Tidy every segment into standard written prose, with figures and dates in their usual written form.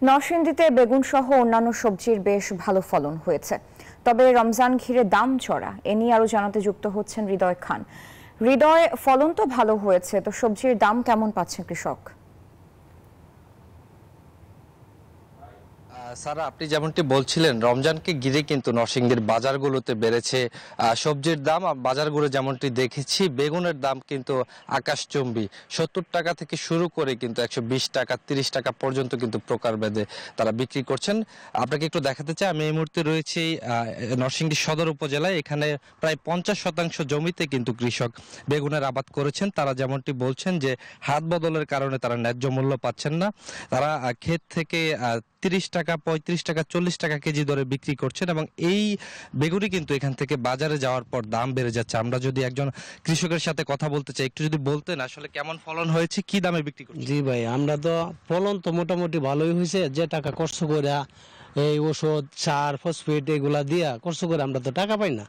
নরসিংদীতে বেগুন সহ অন্যান্য সবজির বেশ ভালো ফলন হয়েছে, তবে রমজান ঘিরে দাম চড়া। এ নিয়ে আরো জানাতে যুক্ত হচ্ছেন হৃদয় খান। হৃদয়, ফলন তো ভালো হয়েছে, তো সবজির দাম কেমন পাচ্ছেন কৃষক? সারা, আপনি যেমনটি বলছিলেন, রমজানকে ঘিরে কিন্তু নরসিংদীর বাজারগুলোতে বেড়েছে সবজির দাম। বাজারগুলো যেমনটি দেখেছি, বেগুনের দাম কিন্তু আকাশচুম্বী। 70 টাকা থেকে শুরু করে কিন্তু 120 টাকা 30 টাকা পর্যন্ত কিন্তু প্রকারভেদে তারা বিক্রি করছেন। আপনাকে একটু দেখাতে চাই, আমি এই মুহূর্তে রয়েছি নরসিংদী সদর উপজেলায়। এখানে প্রায় 50% জমিতে কিন্তু কৃষক বেগুনের আবাদ করেছেন। তারা যেমনটি বলছেন যে হাত বদলের কারণে তারা ন্যায্য মূল্য পাচ্ছেন না। তারা ক্ষেত থেকে 30 টাকা 35 টাকা 40 টাকা কেজি দরে বিক্রি করছেন, এবং এই বেগুনই কিন্তু এখান থেকে বাজারে যাওয়ার পর দাম বেড়ে যাচ্ছে। আমরা যদি একজন কৃষকের সাথে কথা বলতে চাই, একটু যদি বলতেন আসলে কেমন ফলন হয়েছে, কি দামে বিক্রি করছেন? জি ভাই, আমরা তো ফলন তো মোটামুটি ভালোই হয়েছে। যে টাকা কষ্ট করে এই ওষুধ সার ফসফেট এগুলা দিয়া কষ্ট করে আমরা তো টাকা পাই না।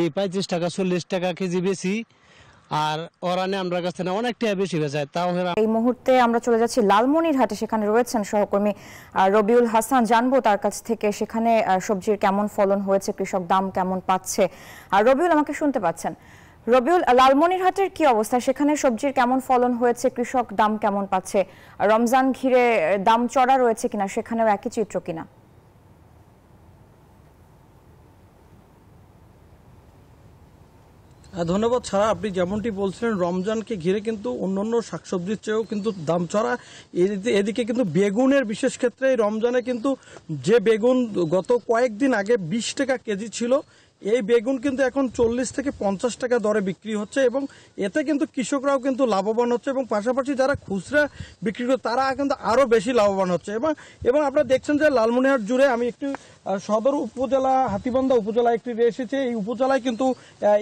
এই 35 টাকা 40 টাকা কেজি বেশি, আর ওরানে আমরা কাছে না অনেকটা বেশি বেচায়। তাও এই মুহূর্তে আমরা চলে যাচ্ছি লালমনিরহাটে। সেখানে রয়েছেন সহকর্মী রবিউল হাসান। জানবো তার কাছ থেকে সেখানে সবজির কেমন ফলন হয়েছে, কৃষক দাম কেমন পাচ্ছে। আর রবিউল, আমাকে শুনতে পাচ্ছেন? রবিউল, লালমনিরহাটের কি অবস্থা? সেখানে সবজির কেমন ফলন হয়েছে, কৃষক দাম কেমন পাচ্ছে? রমজান ঘিরে দাম চড়া রয়েছে কিনা, সেখানেও একই চিত্র কিনা? ধন্যবাদ ছাড়া, আপনি যেমনটি বলছিলেন রমজানকে ঘিরে কিন্তু অন্যান্য শাকসবজির চেয়েও কিন্তু দাম চড়া। এদিকে কিন্তু বেগুনের বিশেষ ক্ষেত্রে রমজানে কিন্তু যে বেগুন গত কয়েকদিন আগে 20 টাকা কেজি ছিল, এই বেগুন কিন্তু এখন 40 থেকে 50 টাকা দরে বিক্রি হচ্ছে, এবং এতে কিন্তু কৃষকরাও কিন্তু লাভবান হচ্ছে, এবং পাশাপাশি যারা খুচরা বিক্রি করে তারা কিন্তু আরও বেশি লাভবান হচ্ছে। এবং আপনারা দেখছেন যে লালমনিরহাট জুড়ে, আমি একটু সদর উপজেলা হাতীবান্ধা উপজেলা একটি এসেছে। এই উপজেলায় কিন্তু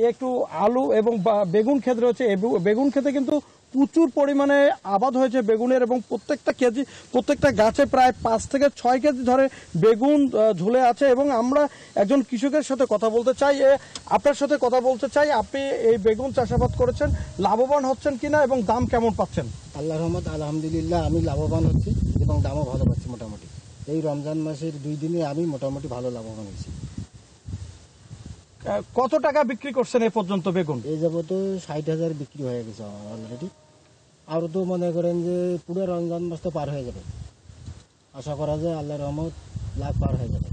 একটু আলু এবং বেগুন ক্ষেত রয়েছে। বেগুন ক্ষেতে কিন্তু প্রচুর পরিমাণে আবাদ হয়েছে বেগুনের, এবং প্রত্যেকটা গাছে প্রায় 5 থেকে 6 কেজি ধরে বেগুন ঝুলে আছে। এবং আমরা একজন কৃষকের সাথে কথা বলতে চাই, আপনার সাথে কথা বলতে চাই। আপনি এই বেগুন চাষাবাদ করেছেন, লাভবান হচ্ছেন কিনা এবং দাম কেমন পাচ্ছেন? আল্লাহর রহমত, আলহামদুলিল্লাহ আমি লাভবান হচ্ছি এবং দামও ভালো পাচ্ছি। মোটামুটি এই রমজান মাসের 2 দিনে আমি মোটামুটি ভালো লাভবান হয়েছি। কত টাকা বিক্রি করছেন এ পর্যন্ত বেগুন? এই যাবত 60,000 বিক্রি হয়ে গেছে আমার অলরেডি। আরও তো মনে করেন যে পুরো রমজান মাস তো পার হয়ে যাবে। আশা করা যায় আল্লাহর রহমত লাখ পার হয়ে যাবে।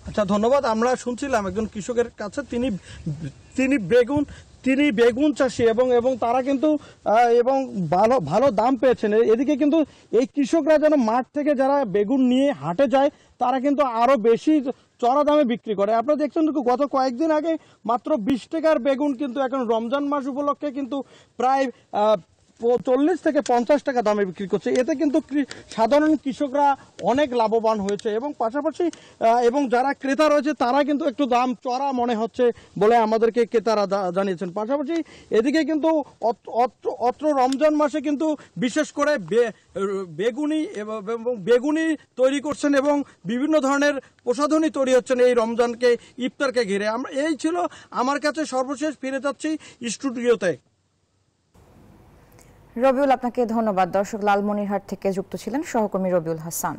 আচ্ছা, ধন্যবাদ। আমরা শুনছিলাম একজন কৃষকের কাছে, তিনি বেগুন চাষি, এবং তারা কিন্তু এবং ভালো দাম পেয়েছেন। এদিকে কিন্তু এই কৃষকরা যেন মাঠ থেকে যারা বেগুন নিয়ে হাটে যায়, তারা কিন্তু আরো বেশি চড়া দামে বিক্রি করে। আপনারা দেখছেন গত কয়েকদিন আগে মাত্র 20 টাকার বেগুন কিন্তু এখন রমজান মাস উপলক্ষে কিন্তু প্রায় 40 থেকে 50 টাকা দামে বিক্রি করছে। এতে কিন্তু সাধারণ কৃষকরা অনেক লাভবান হয়েছে, এবং পাশাপাশি এবং যারা ক্রেতা রয়েছে তারা কিন্তু একটু দাম চড়া মনে হচ্ছে বলে আমাদেরকে ক্রেতারা জানিয়েছেন। পাশাপাশি এদিকে কিন্তু অত্র রমজান মাসে কিন্তু বিশেষ করে বেগুনি তৈরি করছেন, এবং বিভিন্ন ধরনের প্রসাধনী তৈরি হচ্ছেন এই রমজানকে ইফতারকে ঘিরে। এই ছিল আমার কাছে সর্বশেষ। ফিরে যাচ্ছি স্টুডিওতে। রবিউল, আপনাকে ধন্যবাদ। দর্শক, লালমনিরহাট থেকে যুক্ত ছিলেন সহকর্মী রবিউল হাসান।